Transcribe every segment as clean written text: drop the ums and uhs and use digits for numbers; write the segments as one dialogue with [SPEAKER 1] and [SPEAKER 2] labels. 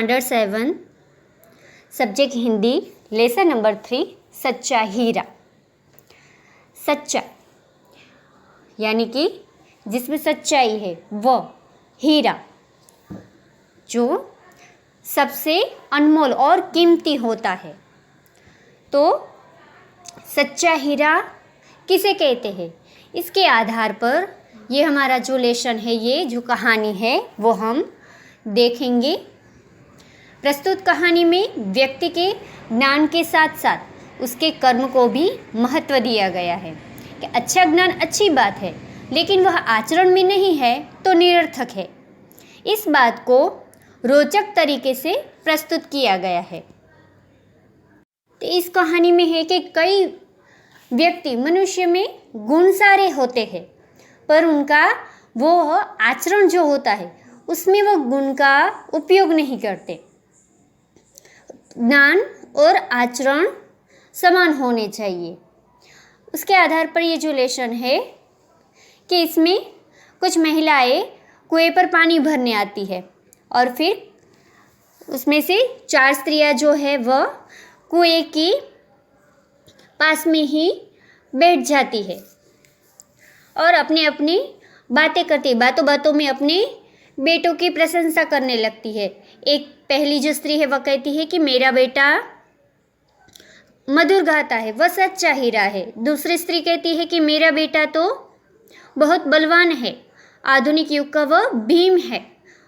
[SPEAKER 1] Standard 7 subject Hindi lesson number 3 सच्चा हीरा। सच्चा यानी कि जिसमें सच्चाई है वो हीरा जो सबसे अनमोल और कीमती होता है। तो सच्चा हीरा किसे कहते हैं, इसके आधार पर ये हमारा जो लेसन है, ये जो कहानी है वो हम देखेंगे। प्रस्तुत कहानी में व्यक्ति के ज्ञान के साथ साथ उसके कर्म को भी महत्व दिया गया है कि अच्छा ज्ञान अच्छी बात है, लेकिन वह आचरण में नहीं है तो निरर्थक है। इस बात को रोचक तरीके से प्रस्तुत किया गया है। तो इस कहानी में है कि कई व्यक्ति मनुष्य में गुण सारे होते हैं, पर उनका वो आचरण जो होता है उसमें वो गुण का उपयोग नहीं करते। ज्ञान और आचरण समान होने चाहिए। उसके आधार पर ये जो लेसन है कि इसमें कुछ महिलाएं कुएं पर पानी भरने आती है और फिर उसमें से 4 स्त्रियां जो है वह कुएं की पास में ही बैठ जाती है और अपनी अपनी बातें करती, बातों बातों में अपने बेटों की प्रशंसा करने लगती है। एक पहली जो स्त्री है वह कहती है कि मेरा बेटा मधुर गाता है, वह सच्चा हीरा है। दूसरी स्त्री कहती है कि मेरा बेटा तो बहुत बलवान है, आधुनिक युग का वह भीम है।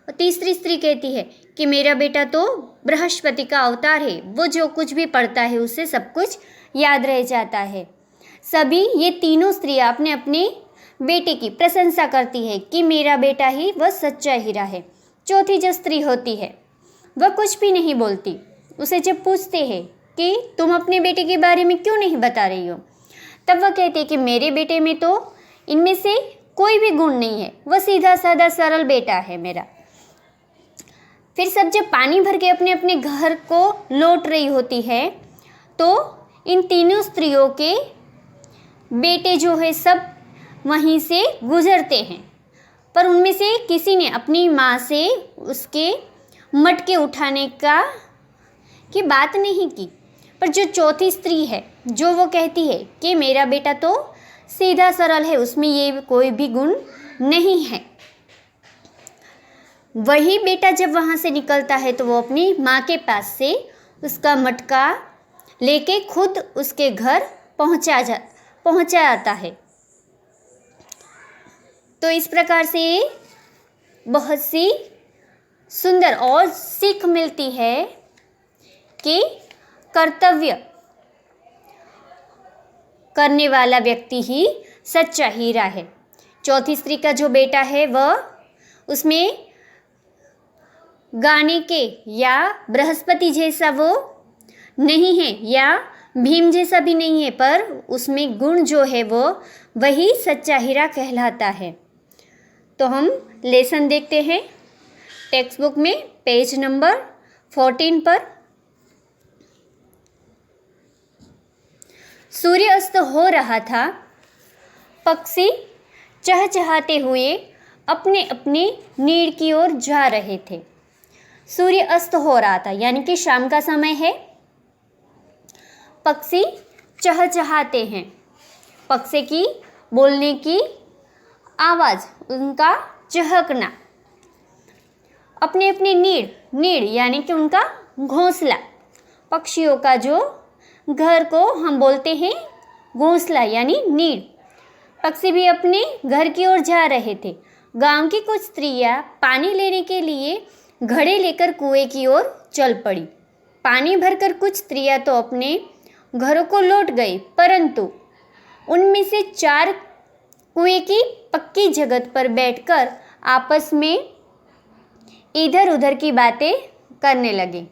[SPEAKER 1] और तीसरी स्त्री कहती है कि मेरा बेटा तो बृहस्पति का अवतार है, वो जो कुछ भी पढ़ता है उससे सब कुछ याद रह जाता है। सभी ये तीनों स्त्रियां अपने अपने बेटे की प्रशंसा करती है कि मेरा बेटा ही वह सच्चा हीरा है। चौथी जो स्त्री होती है वह कुछ भी नहीं बोलती। उसे जब पूछते हैं कि तुम अपने बेटे के बारे में क्यों नहीं बता रही हो, तब वह कहती है कि मेरे बेटे में तो इनमें से कोई भी गुण नहीं है, वह सीधा साधा सरल बेटा है मेरा। फिर सब जब पानी भर के अपने अपने घर को लौट रही होती है तो इन तीनों स्त्रियों के बेटे जो है सब वहीं से गुजरते हैं, पर उनमें से किसी ने अपनी माँ से उसके मटके उठाने की बात नहीं की। पर जो चौथी स्त्री है जो वो कहती है कि मेरा बेटा तो सीधा सरल है, उसमें ये कोई भी गुण नहीं है। वही बेटा जब वहाँ से निकलता है तो वो अपनी माँ के पास से उसका मटका लेके खुद उसके घर पहुँचा आता है। तो इस प्रकार से बहुत सी सुंदर और सीख मिलती है कि कर्तव्य करने वाला व्यक्ति ही सच्चा हीरा है। चौथी स्त्री का जो बेटा है वह उसमें गाने के या बृहस्पति जैसा वो नहीं है या भीम जैसा भी नहीं है, पर उसमें गुण जो है वो वही सच्चा हीरा कहलाता है। तो हम लेसन देखते हैं टेक्स्ट बुक में पेज नंबर 14 पर। सूर्य अस्त हो रहा था। पक्षी चहचहाते हुए अपने अपने नीड़ की ओर जा रहे थे। सूर्य अस्त हो रहा था यानी कि शाम का समय है। पक्षी चहचहाते हैं, पक्षी की बोलने की आवाज़, उनका चहकना, अपने अपने नीड़ यानी कि उनका घोंसला। पक्षियों का जो घर को हम बोलते हैं घोंसला यानी नीड़। पक्षी भी अपने घर की ओर जा रहे थे। गांव की कुछ स्त्रियां पानी लेने के लिए घड़े लेकर कुएं की ओर चल पड़ी। पानी भरकर कुछ स्त्रियां तो अपने घरों को लौट गई, परंतु उनमें से 4 कुएं की पक्की जगह पर बैठकर आपस में इधर उधर की बातें करने लगी।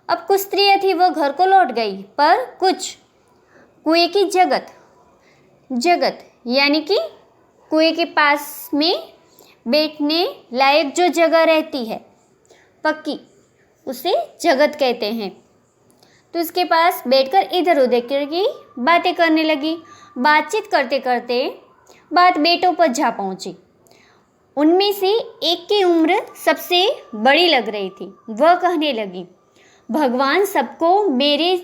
[SPEAKER 1] अब कुछ स्त्रियां थी वो घर को लौट गई, पर कुछ कुएं की जगत यानी कि कुएं के पास में बैठने लायक जो जगह रहती है पक्की, उसे जगत कहते हैं। तो उसके पास बैठकर इधर उधर की बातें करने लगी। बातचीत करते करते बात बेटों पर जा पहुंची। उनमें से एक की उम्र सबसे बड़ी लग रही थी। वह कहने लगी, भगवान सबको मेरे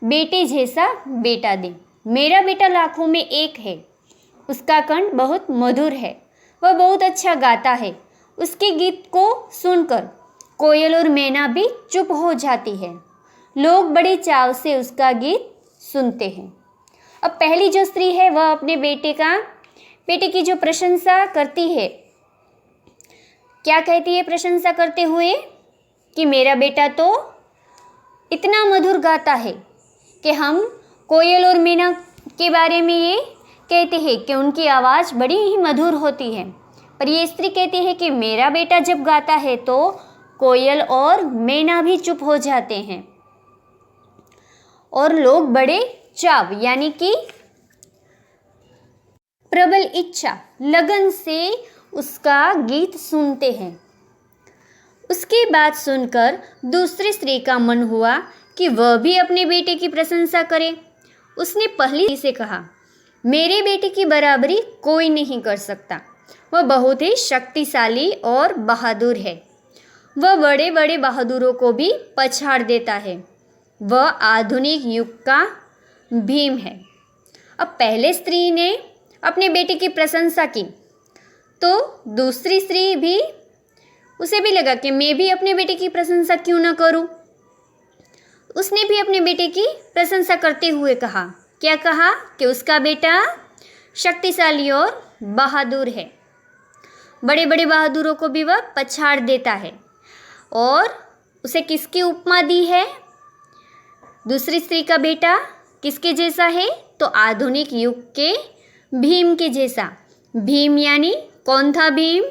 [SPEAKER 1] बेटे जैसा बेटा दे। मेरा बेटा लाखों में एक है। उसका कंठ बहुत मधुर है। वह बहुत अच्छा गाता है। उसके गीत को सुनकर कोयल और मैना भी चुप हो जाती है। लोग बड़े चाव से उसका गीत सुनते हैं। अब पहली जो स्त्री है वह अपने बेटे की जो प्रशंसा करती है, क्या कहती है प्रशंसा करते हुए? कि मेरा बेटा तो इतना मधुर गाता है कि हम कोयल और मैना के बारे में ये कहते हैं कि उनकी आवाज़ बड़ी ही मधुर होती है। पर ये स्त्री कहती है कि मेरा बेटा जब गाता है तो कोयल और मैना भी चुप हो जाते हैं और लोग बड़े चाव यानी कि प्रबल इच्छा, लगन से उसका गीत सुनते हैं। उसकी बात सुनकर दूसरी स्त्री का मन हुआ कि वह भी अपने बेटे की प्रशंसा करे। उसने पहली से कहा, मेरे बेटे की बराबरी कोई नहीं कर सकता। वह बहुत ही शक्तिशाली और बहादुर है। वह बड़े बड़े बहादुरों को भी पछाड़ देता है। वह आधुनिक युग का भीम है। अब पहले स्त्री ने अपने बेटे की प्रशंसा की तो दूसरी स्त्री भी, उसे भी लगा कि मैं भी अपने बेटे की प्रशंसा क्यों न करूं। उसने भी अपने बेटे की प्रशंसा करते हुए कहा, क्या कहा? कि उसका बेटा शक्तिशाली और बहादुर है। बड़े बड़े बहादुरों को भी वह पछाड़ देता है। और उसे किसकी उपमा दी है? दूसरी स्त्री का बेटा किसके जैसा है? तो आधुनिक युग के भीम के जैसा। भीम यानी कौन था भीम?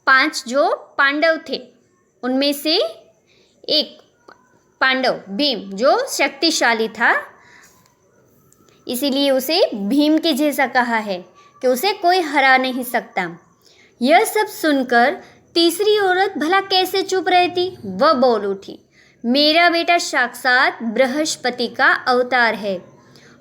[SPEAKER 1] 5 जो पांडव थे उनमें से एक पांडव भीम जो शक्तिशाली था, इसीलिए उसे भीम के जैसा कहा है कि उसे कोई हरा नहीं सकता। यह सब सुनकर तीसरी औरत भला कैसे चुप रहती? वह बोल उठी, मेरा बेटा साक्षात बृहस्पति का अवतार है।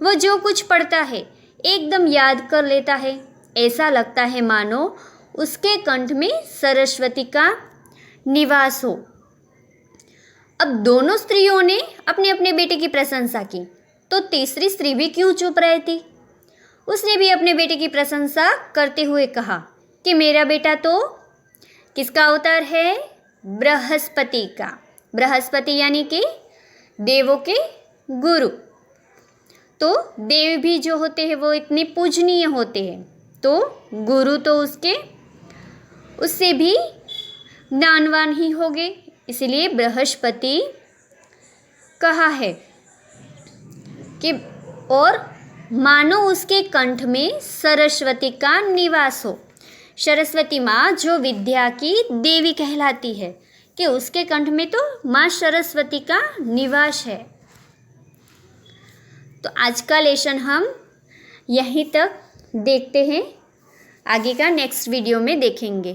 [SPEAKER 1] वह जो कुछ पढ़ता है एकदम याद कर लेता है। ऐसा लगता है मानो उसके कंठ में सरस्वती का निवास हो। अब दोनों स्त्रियों ने अपने अपने बेटे की प्रशंसा की, तो तीसरी स्त्री भी क्यों चुप रहती? उसने भी अपने बेटे की प्रशंसा करते हुए कहा कि मेरा बेटा तो किसका अवतार है? बृहस्पति का। बृहस्पति यानी कि देवों के गुरु। तो देव भी जो होते हैं वो इतने पूजनीय होते हैं, तो गुरु तो उससे भी ज्ञानवान ही होंगे। इसलिए बृहस्पति कहा है कि और मानो उसके कंठ में सरस्वती का निवास हो। सरस्वती माँ जो विद्या की देवी कहलाती है, कि उसके कंठ में तो माँ सरस्वती का निवास है। तो आज का लेसन हम यहीं तक देखते हैं, आगे का नेक्स्ट वीडियो में देखेंगे।